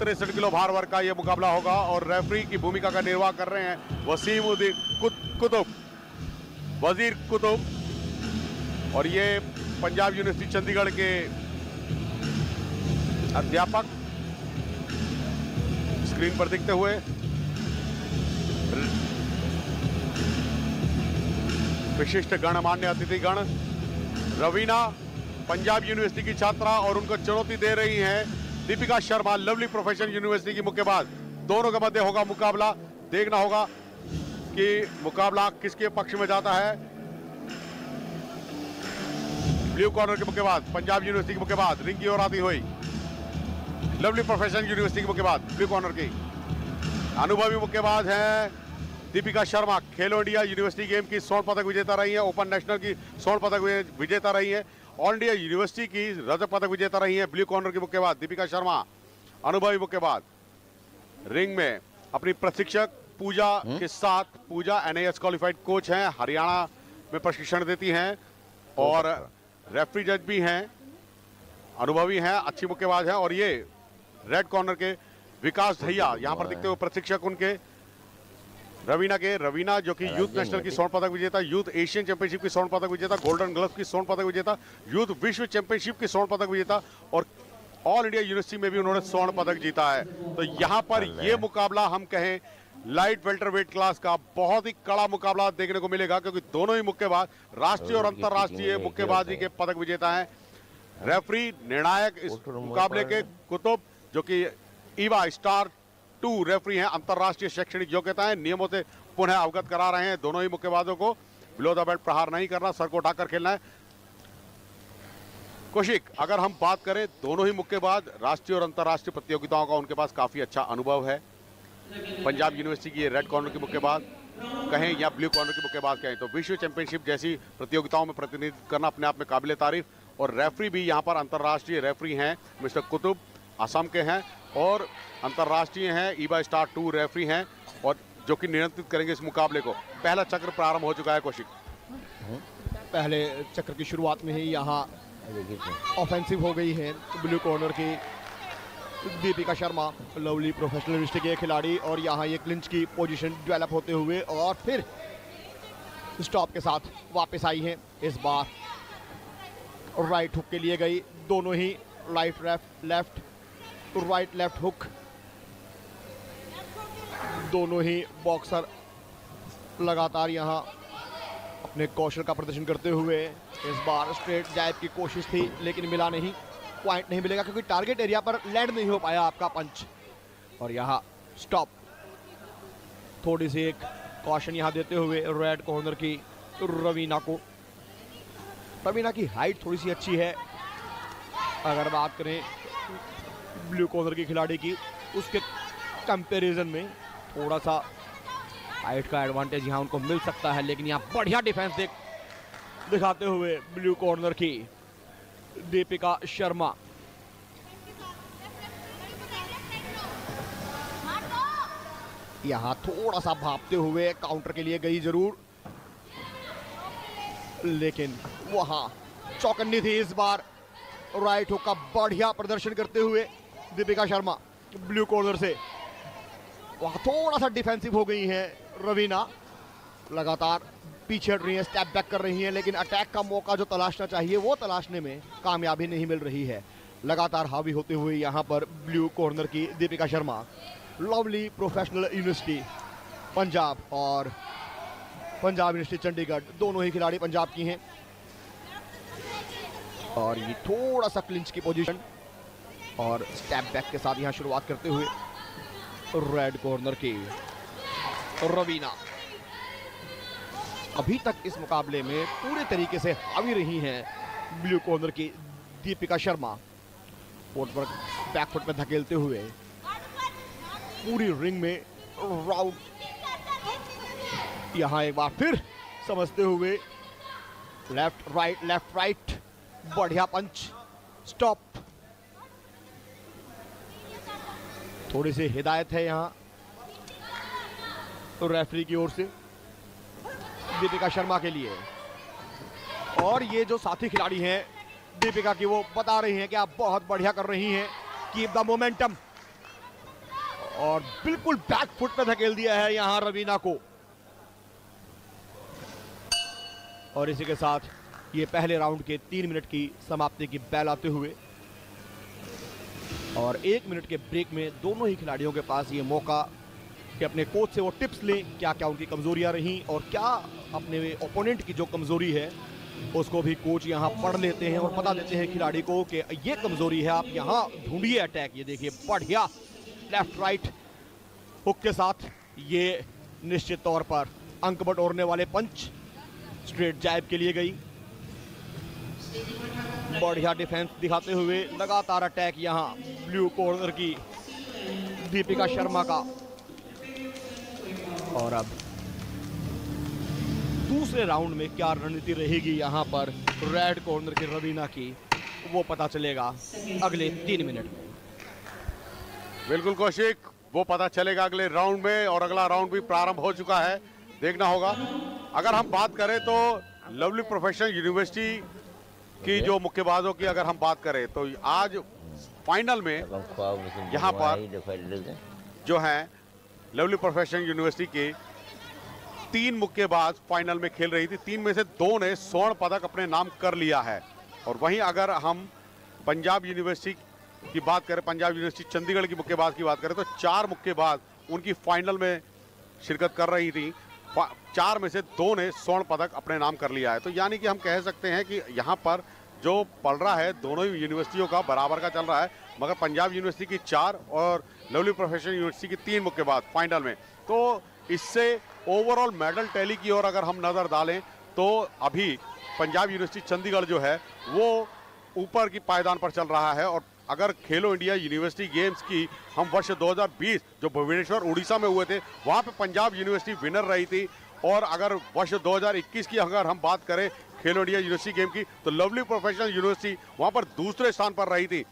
63 kilo भार वर्ग का ये मुकाबला होगा और रेफरी की भूमिका का निर्वाह कर रहे हैं वसीमुद्दीन कुतुब, वजीर कुतुब, और ये पंजाब यूनिवर्सिटी चंडीगढ़ के अध्यापक स्क्रीन पर दिखते हुए। विशिष्ट गणमान्य अतिथिगण, रवीना पंजाब यूनिवर्सिटी की छात्रा और उनको चुनौती दे रही हैं Deepika Sharma lovely professional university की मुक्केबाज। दोनों के मध्य होगा मुकाबला। देखना होगा कि मुकाबला किसके पक्ष में जाता है। ब्लू कॉर्नर के मुक्केबाज पंजाब यूनिवर्सिटी की मुक्केबाज रिंग की ओर आती हुई लवली प्रोफेशनल यूनिवर्सिटी की मुक्केबाज ब्लू कॉर्नर की। अनुभवी मुक्केबाज हैं दीपिका शर्मा, खेलो इंडिया यूनिवर्सिटी गेम की स्वर्ण पदक विजेता रही है, ओपन नेशनल की स्वर्ण पदक विजेता रही है, ऑल इंडिया यूनिवर्सिटी की रजत पदक विजेता रही है। ब्लू कॉर्नर की मुक्केबाज दीपिका शर्मा, अनुभवी मुक्केबाज। रिंग में अपनी प्रशिक्षक पूजा के साथ, पूजा NIS क्वालिफाइड कोच हैं, हरियाणा में प्रशिक्षण देती हैं और रेफरी जज भी हैं, अनुभवी हैं, अच्छी मुक्केबाज हैं। और ये रेड कॉर्नर के विकास ढैया यहाँ पर दिखते हुए प्रशिक्षक उनके रवीना जो कि यूथ नेशनल की स्वर्ण पदक विजेता, यूथ एशियन चैंपियनशिप की स्वर्ण पदक विजेता, गोल्डन ग्लव्स की स्वर्ण पदक विजेता, यूथ विश्व चैंपियनशिप की स्वर्ण पदक विजेता और ऑल इंडिया यूनिवर्सिटी में भी उन्होंने स्वर्ण पदक जीता है। तो यहाँ पर ये मुकाबला हम कहें लाइट वेल्टरवेट क्लास का बहुत ही कड़ा मुकाबला देखने को मिलेगा, क्योंकि दोनों ही मुक्केबाज राष्ट्रीय और अंतर्राष्ट्रीय मुक्केबाजी के पदक विजेता हैं। रेफरी निर्णायक इस मुकाबले के कुतुब, जो कि ईवा स्टार 2 रेफरी हैं, अंतर्राष्ट्रीय शैक्षणिक योग्यता है, नियमों से पुनः अवगत करा रहे हैं दोनों ही मुक्केबाजों को। बिलो द बेल्ट प्रहार नहीं करना, सर को उठाकर खेलना है। कौशिक, अगर हम बात करें, दोनों ही मुक्केबाज राष्ट्रीय और अंतर्राष्ट्रीय प्रतियोगिताओं का उनके पास काफी अच्छा अनुभव है। पंजाब यूनिवर्सिटी की रेड कॉर्नर की मुक्केबाज कहें या ब्लू कॉर्नर की मुक्केबाज कहें, तो विश्व चैंपियनशिप जैसी प्रतियोगिताओं में प्रतिनिधित्व करना अपने आप में काबिले तारीफ। और रेफरी भी यहाँ पर अंतर्राष्ट्रीय रेफरी हैं, मिस्टर कुतुब असम के हैं और अंतर्राष्ट्रीय हैं, ईवा स्टार 2 रेफरी हैं और जो कि नियंत्रित करेंगे इस मुकाबले को। पहला चक्र प्रारंभ हो चुका है कौशिक। पहले चक्र की शुरुआत में ही यहाँ ऑफेंसिव हो गई है ब्लू कॉर्नर की Deepika Sharma, lovely professional university के खिलाड़ी, और यहाँ ये क्लिंच की पोजीशन डेवलप होते हुए और फिर स्टॉप के साथ वापस आई है। इस बार राइट हुक के लिए गई, दोनों ही लेफ्ट राइट लेफ्ट हुक, दोनों ही बॉक्सर लगातार यहाँ अपने कौशल का प्रदर्शन करते हुए। इस बार स्ट्रेट जैब की कोशिश थी लेकिन मिला नहीं, पॉइंट नहीं मिलेगा क्योंकि टारगेट एरिया पर लैंड नहीं हो पाया आपका पंच। और यहाँ स्टॉप, थोड़ी सी एक कॉशन यहाँ देते हुए रेड कॉर्नर की रवीना को। रवीना की हाइट थोड़ी सी अच्छी है, अगर बात करें ब्लू कॉर्नर की खिलाड़ी की, उसके कंपैरिजन में थोड़ा सा हाइट का एडवांटेज यहाँ उनको मिल सकता है। लेकिन यहाँ बढ़िया डिफेंस दिखाते हुए ब्लू कॉर्नर की दीपिका शर्मा। यहाँ थोड़ा सा भापते हुए काउंटर के लिए गई जरूर, लेकिन वहां चौकन्नी थी। इस बार राइट हुक का बढ़िया प्रदर्शन करते हुए दीपिका शर्मा ब्लू कॉर्नर से वहां थोड़ा सा डिफेंसिव हो गई हैं रवीना, लगातार पीछे हट रही हैं, स्टेप बैक कर रही हैं, लेकिन अटैक का मौका जो तलाशना चाहिए वो तलाशने में कामयाबी नहीं मिल रही है। लगातार हावी होते हुए यहाँ पर ब्लू कॉर्नर की Deepika Sharma, lovely professional university Punjab और पंजाब यूनिवर्सिटी चंडीगढ़, दोनों ही खिलाड़ी पंजाब की हैं। और ये थोड़ा सा क्लिंच की पोजीशन और स्टेप बैक के साथ यहाँ शुरुआत करते हुए रेड कॉर्नर की रवीना। अभी तक इस मुकाबले में पूरे तरीके से हावी रही हैं ब्लू कॉर्नर की दीपिका शर्मा, फुटवर्क बैकफुट में धकेलते हुए पूरी रिंग में राउंड। यहां एक बार फिर समझते हुए लेफ्ट राइट, बढ़िया पंच, स्टॉप। थोड़ी सी हिदायत है यहां रेफरी की ओर से दीपिका शर्मा के लिए। और ये जो साथी खिलाड़ी हैं दीपिका की, वो बता रही हैं कि आप बहुत बढ़िया कर रही हैं, कीप द मोमेंटम। और बिल्कुल बैक फुट पे धकेल दिया है यहां रवीना को। और इसी के साथ ये पहले राउंड के 3 मिनट की समाप्ति की बेल आते हुए और 1 मिनट के ब्रेक में दोनों ही खिलाड़ियों के पास ये मौका कि अपने कोच से वो टिप्स लें, क्या क्या उनकी कमजोरियां रहीं और क्या अपने ओपोनेंट की जो कमजोरी है उसको भी कोच यहाँ पढ़ लेते हैं और बता देते हैं खिलाड़ी को कि ये कमजोरी है, आप यहाँ ढूंढिए अटैक। ये देखिए बढ़िया लेफ्ट राइट हुक के साथ ये निश्चित तौर पर अंक बटोरने वाले पंच स्ट्रेट जैब के लिए गई। बढ़िया डिफेंस दिखाते हुए लगातार अटैक यहाँ ब्लू कॉर्नर की दीपिका शर्मा का। और अब दूसरे राउंड में क्या रणनीति रहेगी यहाँ पर रेड कॉर्नर की रवीना की, वो पता चलेगा अगले 3 मिनट में। बिल्कुल कौशिक, वो पता चलेगा अगले राउंड में और अगला राउंड भी प्रारंभ हो चुका है, देखना होगा। अगर हम बात करें तो लवली प्रोफेशनल यूनिवर्सिटी की जो मुक्केबाजों की अगर हम बात करें तो आज फाइनल में यहाँ पर जो है लवली प्रोफेशनल यूनिवर्सिटी के 3 मुक्केबाज फाइनल में खेल रही थी। 3 में से 2 ने स्वर्ण पदक अपने नाम कर लिया है। और वहीं अगर हम पंजाब यूनिवर्सिटी की बात करें, पंजाब यूनिवर्सिटी चंडीगढ़ की मुक्केबाज की बात करें तो 4 मुक्केबाज उनकी फाइनल में शिरकत कर रही थी। 4 में से 2 ने स्वर्ण पदक अपने नाम कर लिया है। तो यानी कि हम कह सकते हैं कि यहाँ पर जो पल रहा है दोनों ही यूनिवर्सिटियों का बराबर का चल रहा है, मगर पंजाब यूनिवर्सिटी की 4 और लवली प्रोफेशनल यूनिवर्सिटी की 3 मुक्केबाज फाइनल में। तो इससे ओवरऑल मेडल टैली की ओर अगर हम नजर डालें तो अभी पंजाब यूनिवर्सिटी चंडीगढ़ जो है वो ऊपर की पायदान पर चल रहा है। और अगर खेलो इंडिया यूनिवर्सिटी गेम्स की हम वर्ष 2020 जो भुवनेश्वर उड़ीसा में हुए थे वहां पे पंजाब यूनिवर्सिटी विनर रही थी। और अगर वर्ष 2021 की अगर हम बात करें खेलो इंडिया यूनिवर्सिटी गेम की तो लवली प्रोफेशनल यूनिवर्सिटी वहां पर दूसरे स्थान पर रही थी।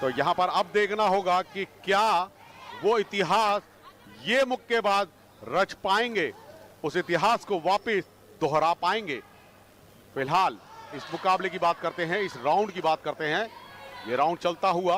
तो यहां पर अब देखना होगा कि क्या वो इतिहास ये मुक्केबाज रच पाएंगे, उस इतिहास को वापस दोहरा पाएंगे। फिलहाल इस मुकाबले की बात करते हैं, इस राउंड की बात करते हैं। ये राउंड चलता हुआ,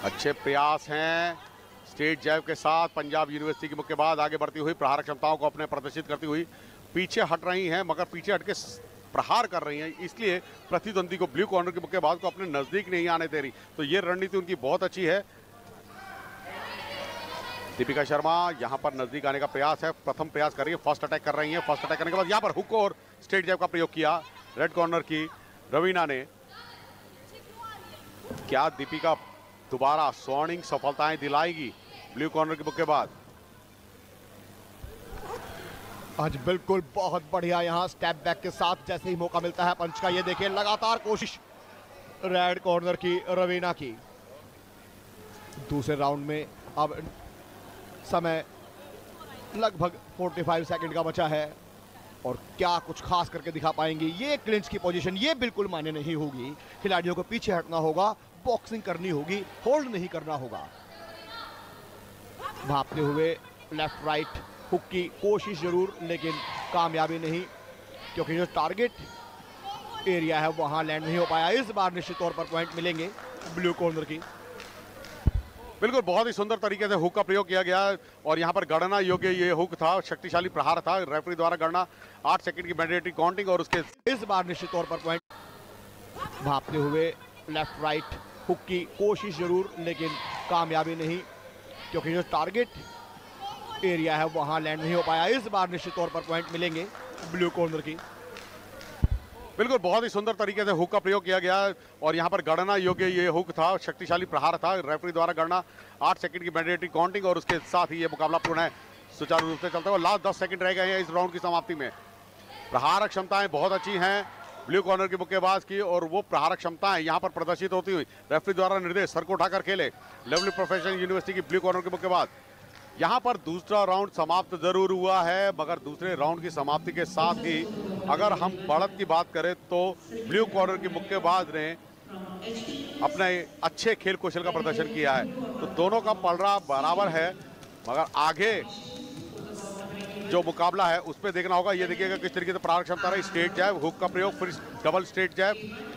अच्छे प्रयास हैं स्ट्रेट जैब के साथ पंजाब यूनिवर्सिटी की मुक्केबाज आगे बढ़ती हुई प्रहार क्षमताओं को अपने प्रदर्शित करती हुई पीछे हट रही हैं, मगर पीछे हटके प्रहार कर रही हैं, इसलिए प्रतिद्वंदी को ब्लू कॉर्नर की मुक्केबाज को अपने नजदीक नहीं आने दे रही। तो ये रणनीति उनकी बहुत अच्छी है। दीपिका शर्मा यहां पर नजदीक आने का प्रयास है, प्रथम प्रयास कर रही है, फर्स्ट अटैक कर रही है। फर्स्ट अटैक करने के बाद यहां पर हुक और स्ट्रेट जैब का प्रयोग किया रेड कॉर्नर की रवीना ने। क्या दीपिका दोबारा स्वर्णिम सफलताएं दिलाएगी ब्लू कॉर्नर की मुक्केबाज? आज बिल्कुल बहुत बढ़िया यहाँ स्टेप बैक के साथ जैसे ही मौका मिलता है पंच का, ये देखिए लगातार कोशिश रेड कॉर्नर की रवीना की। दूसरे राउंड में अब समय लगभग 45 सेकंड का बचा है और क्या कुछ खास करके दिखा पाएंगे। ये क्लिंच की पोजीशन ये बिल्कुल मान्य नहीं होगी, खिलाड़ियों को पीछे हटना होगा, बॉक्सिंग करनी होगी, होल्ड नहीं करना होगा। भागते हुए लेफ्ट राइट हुक की कोशिश जरूर, लेकिन कामयाबी नहीं, क्योंकि जो टारगेट एरिया है वहां लैंड नहीं हो पाया। इस बार निश्चित तौर पर पॉइंट मिलेंगे ब्लू कॉर्नर की। बिल्कुल बहुत ही सुंदर तरीके से हुक का प्रयोग किया गया और यहाँ पर गणना योग्य ये हुक था, शक्तिशाली प्रहार था। रेफरी द्वारा गणना 8 सेकंड की मैंडेटरी काउंटिंग और उसके इस बार निश्चित तौर पर पॉइंट। भागते हुए लेफ्ट राइट हुक की कोशिश जरूर, लेकिन कामयाबी नहीं, क्योंकि जो टारगेट एरिया है वहां लैंड नहीं हो पाया। इस बार निश्चित तौर पर पॉइंट मिलेंगे ब्लू कॉर्नर की। बिल्कुल बहुत ही सुंदर तरीके से हुक का प्रयोग किया गया और यहाँ पर गणना योग्य ये हुक था, शक्तिशाली प्रहार था। रेफरी द्वारा गणना 8 सेकंड की मैंडेटरी काउंटिंग और उसके साथ ही ये मुकाबला पूर्ण है, सुचारू रूप से चलता है। लास्ट 10 सेकंड रह गए हैं इस राउंड की समाप्ति में। प्रहार क्षमताएं बहुत अच्छी हैं ब्लू कॉर्नर की मुक्केबाज की और वो प्रहार क्षमताएं यहाँ पर प्रदर्शित होती हुई रेफरी द्वारा निर्देश सर को उठाकर खेले लवली प्रोफेशनल यूनिवर्सिटी की ब्लू कॉर्नर की मुक्केबाज। यहाँ पर दूसरा राउंड समाप्त जरूर हुआ है, मगर दूसरे राउंड की समाप्ति के साथ ही अगर हम बढ़त की बात करें तो ब्लू कॉर्नर की मुक्केबाज ने अपने अच्छे खेल कौशल का प्रदर्शन किया है। तो दोनों का पलड़ा बराबर है, मगर आगे जो मुकाबला है उस पर देखना होगा। ये देखिएगा किस तरीके से प्रहार क्षमता रही, स्ट्रेट जैब, हुक का प्रयोग, फिर डबल स्ट्रेट जैब,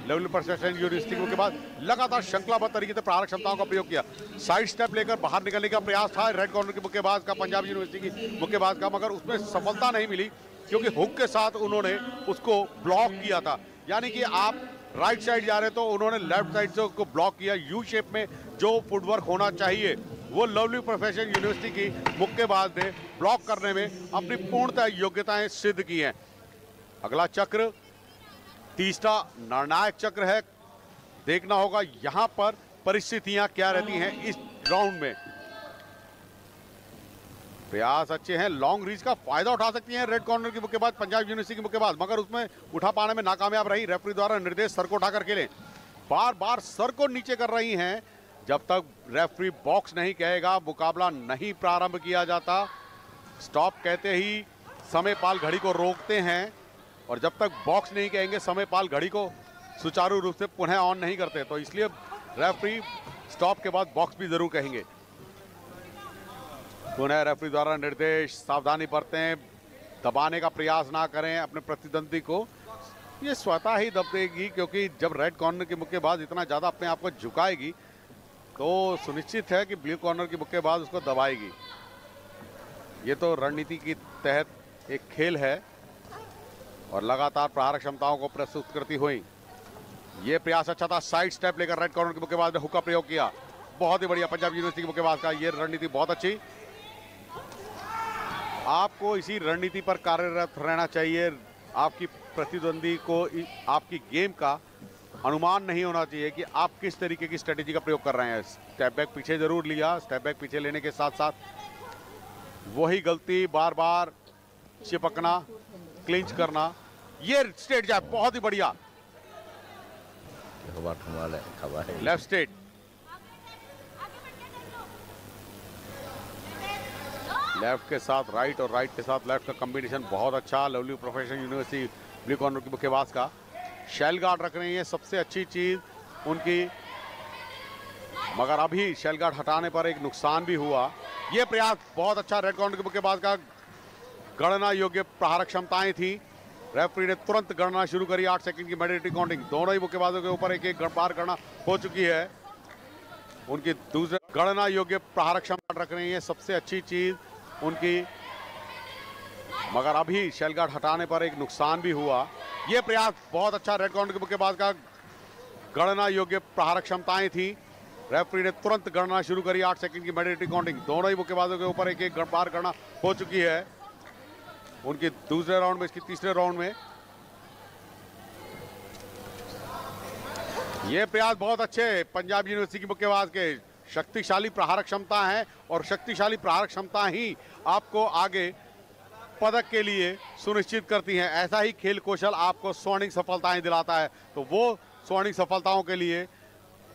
लेवल परसेप्शन यूरिस्टिक के बाद लगातार श्रृंखलाबद्ध तरीके से प्रहार क्षमताओं का प्रयोग किया। साइड स्टेप लेकर बाहर निकलने का प्रयास था रेड कॉर्नर के मुक्केबाज का, पंजाब यूनिवर्सिटी की मुक्केबाज का, मगर उसमें सफलता नहीं मिली क्योंकि हुक के साथ उन्होंने उसको ब्लॉक किया था। यानी कि आप राइट साइड जा रहे तो उन्होंने लेफ्ट साइड से उसको ब्लॉक किया। यू शेप में जो फुटवर्क होना चाहिए वो लवली प्रोफेशन यूनिवर्सिटी की मुक्केबाज ने ब्लॉक करने में अपनी पूर्णतः योग्यताएं सिद्ध की हैं। अगला चक्र तीसरा निर्णायक चक्र है। देखना होगा यहां पर परिस्थितियां क्या रहती हैं इस राउंड में। प्रयास अच्छे हैं, लॉन्ग रीच का फायदा उठा सकती हैं रेड कॉर्नर की मुक्केबाज, पंजाब यूनिवर्सिटी की मुक्केबाज, मगर उसमें उठा पाने में नाकामयाब रही। रेफरी द्वारा निर्देश सर को उठाकर खेलें। बार बार सर को नीचे कर रही हैं। जब तक रेफरी बॉक्स नहीं कहेगा मुकाबला नहीं प्रारंभ किया जाता। स्टॉप कहते ही समय पाल घड़ी को रोकते हैं और जब तक बॉक्स नहीं कहेंगे समय पाल घड़ी को सुचारू रूप से पुनः ऑन नहीं करते। तो इसलिए रेफरी स्टॉप के बाद बॉक्स भी जरूर कहेंगे। पुनः रेफरी द्वारा निर्देश, सावधानी बरतें, दबाने का प्रयास ना करें अपने प्रतिद्वंदी को। ये स्वतः ही दब देगी क्योंकि जब रेड कॉर्नर की मुक्केबाज इतना ज़्यादा अपने आप को झुकाएगी तो सुनिश्चित है कि ब्लू कॉर्नर की मुक्केबाज उसको दबाएगी। ये तो रणनीति के तहत एक खेल है और लगातार प्रहार क्षमताओं को प्रस्तुत करती हुई ये प्रयास अच्छा था। साइड स्टेप लेकर रेड कॉर्नर के मुक्केबाज ने हुक का प्रयोग किया। बहुत ही बढ़िया पंजाब यूनिवर्सिटी के मुक्केबाज का ये रणनीति बहुत अच्छी। आपको इसी रणनीति पर कार्यरत रहना चाहिए। आपकी प्रतिद्वंदी को आपकी गेम का अनुमान नहीं होना चाहिए कि आप किस तरीके की स्ट्रेटेजी का प्रयोग कर रहे हैं। स्टेप बैक पीछे जरूर लिया, स्टेप बैक पीछे लेने के साथ साथ वही गलती बार बार चिपकना, क्लिंच करना। ये स्ट्रेट जैब बहुत ही बढ़िया, लेफ्ट स्ट्रेट, लेफ्ट के साथ राइट और राइट के साथ लेफ्ट का कॉम्बिनेशन बहुत अच्छा। Lovely professional university blue corner की मुक्केबाज का शेल गार्ड रख रही है सबसे अच्छी चीज उनकी, मगर अभी शेल गार्ड हटाने पर एक नुकसान भी हुआ। यह प्रयास बहुत अच्छा रेड कॉर्नर के मुक्केबाज का। गणना योग्य प्रहार क्षमताएं थी। रेफरी ने तुरंत गणना शुरू करी। 8 सेकंड की मैंडेटरी काउंटिंग दोनों ही मुक्केबाजों के ऊपर एक एक बार गणना हो चुकी है। उनकी दूसरे गणना योग्य प्रहार क्षमता रख रही है सबसे अच्छी चीज उनकी, मगर अभी शेल गार्ड हटाने पर एक नुकसान भी हुआ। यह प्रयास बहुत अच्छा रेड कॉर्नर के मुक्केबाज का। गणना योग्य प्रहार क्षमताएं थी। रेफरी ने तुरंत गणना शुरू करी। 8 सेकंड की मैंडेटरी काउंटिंग दोनों ही मुक्केबाजों के ऊपर एक एक बार गणना हो चुकी है। उनके दूसरे राउंड में, इसकी तीसरे राउंड में यह प्रयास बहुत अच्छे पंजाब यूनिवर्सिटी की मुक्केबाज के। शक्तिशाली प्रहार क्षमता है और शक्तिशाली प्रहार क्षमता ही आपको आगे पदक के लिए सुनिश्चित करती हैं। ऐसा ही खेल कौशल आपको स्वर्णिम सफलताएं दिलाता है। तो वो स्वर्णिम सफलताओं के लिए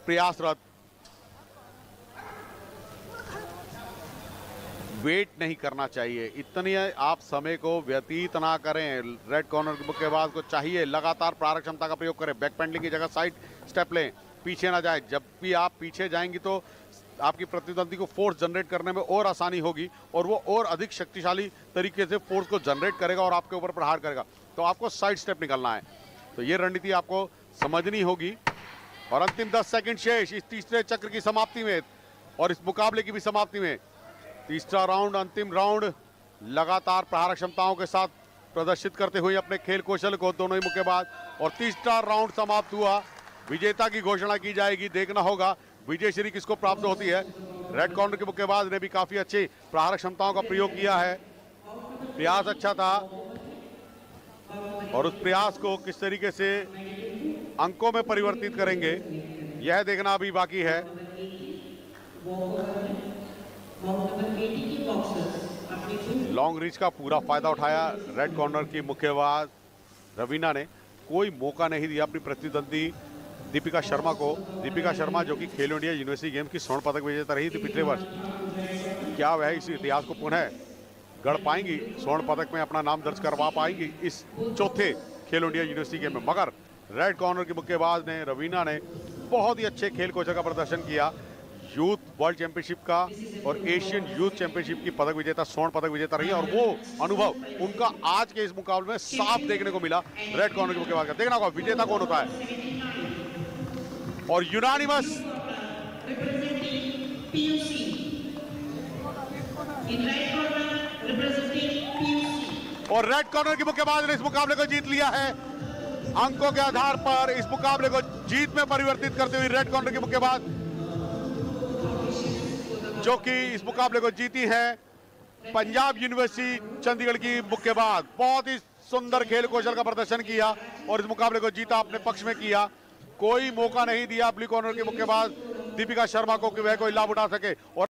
प्रयासरत, वेट नहीं करना चाहिए। इतनी आप समय को व्यतीत ना करें। रेड कॉर्नर के मुक्केबाज को चाहिए लगातार प्रहार क्षमता का प्रयोग करें। बैक पैडलिंग की जगह साइड स्टेप लें, पीछे ना जाए। जब भी आप पीछे जाएंगी तो आपकी प्रतिद्वंदी को फोर्स जनरेट करने में और आसानी होगी और वो और अधिक शक्तिशाली तरीके से फोर्स को जनरेट करेगा और आपके ऊपर प्रहार करेगा। तो आपको साइड स्टेप निकलना है। तो ये रणनीति आपको समझनी होगी। और अंतिम 10 सेकंड शेष इस तीसरे चक्र की समाप्ति में और इस मुकाबले की भी समाप्ति में। तीसरा राउंड, अंतिम राउंड, लगातार प्रहार क्षमताओं के साथ प्रदर्शित करते हुए अपने खेल कौशल को दोनों ही मुक्केबाज। और तीसरा राउंड समाप्त हुआ। विजेता की घोषणा की जाएगी। देखना होगा विजय श्री किसको प्राप्त होती है। रेड कॉर्नर के मुक्केबाज ने भी काफी अच्छी प्रहार क्षमताओं का प्रयोग किया है। प्रयास अच्छा था और उस प्रयास को किस तरीके से अंकों में परिवर्तित करेंगे यह देखना अभी बाकी है। लॉन्ग रीच का पूरा फायदा उठाया रेड कॉर्नर की मुक्केबाज रवीना ने। कोई मौका नहीं दिया अपनी प्रतिद्वंदी दीपिका शर्मा को। दीपिका शर्मा जो कि खेलो इंडिया यूनिवर्सिटी गेम की स्वर्ण पदक विजेता रही थी पिछले वर्ष। क्या वह इस इतिहास को पुनः गढ़ पाएंगी, स्वर्ण पदक में अपना नाम दर्ज करवा पाएंगी इस चौथे खेलो इंडिया यूनिवर्सिटी गेम में। मगर रेड कॉर्नर की मुक्केबाज ने, रवीना ने बहुत ही अच्छे खेल कौशल का प्रदर्शन किया। यूथ वर्ल्ड चैंपियनशिप का और एशियन यूथ चैंपियनशिप की पदक विजेता, स्वर्ण पदक विजेता रही है, और वो अनुभव उनका आज के इस मुकाबले में साफ देखने को मिला रेड कॉर्नर के मुक्केबाज का। देखना होगा विजेता कौन होता है। और यूनानिमस और रेड कॉर्नर की मुक्केबाज ने इस मुकाबले को जीत लिया है। अंकों के आधार पर इस मुकाबले को जीत में परिवर्तित करते हुए रेड कॉर्नर की मुक्केबाज जो कि इस मुकाबले को जीती है पंजाब यूनिवर्सिटी चंडीगढ़ की मुक्केबाज। बहुत ही सुंदर खेल कौशल का प्रदर्शन किया और इस मुकाबले को जीता, अपने पक्ष में किया। कोई मौका नहीं दिया ब्लू कॉर्नर के मुक्केबाज दीपिका शर्मा को कि वह कोई लाभ उठा सके। और